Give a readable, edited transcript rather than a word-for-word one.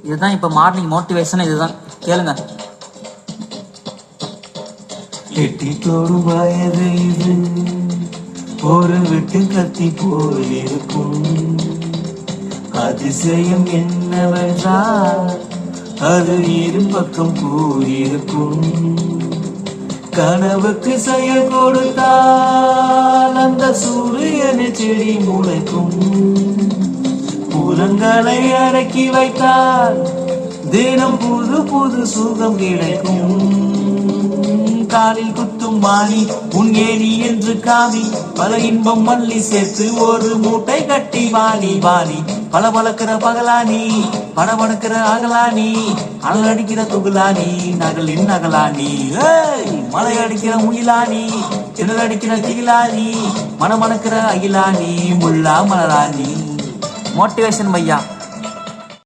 இதுதான் இப்ப morning motivation. இதுதான் கேளுங்க. எட்டி தோடும் வயது இது ஒரு விட்டு கத்தி போயிருக்கும். அதிசயம் என்னவென்றால் அது இரு பக்கம் கூறியிருக்கும். கனவுக்கு செயல் கொடுத்தால் அந்த சூரியனை செடி முளைக்கும். புலங்களை அடக்கி வைத்தால் தினம் புது புது சுகம் கிடைக்கும். காலில் குத்தும் மாறி உன் ஏணி என்று காமி பல இன்பம் மல்லி சேர்த்து ஒரு மூட்டை கட்டி வாணி வாணி பல பழக்கிற பகலானி படபடுக்கிற அகலானி அனல் அடிக்கிற துகுலானி நகலின் நகலானி மலை அடிக்கிற முயிலானி திணல் அடிக்கிற திகிலானி மணமணக்கிற அகிலானி முள்ளா மலராணி. மோட்டிவேஷன் பையா.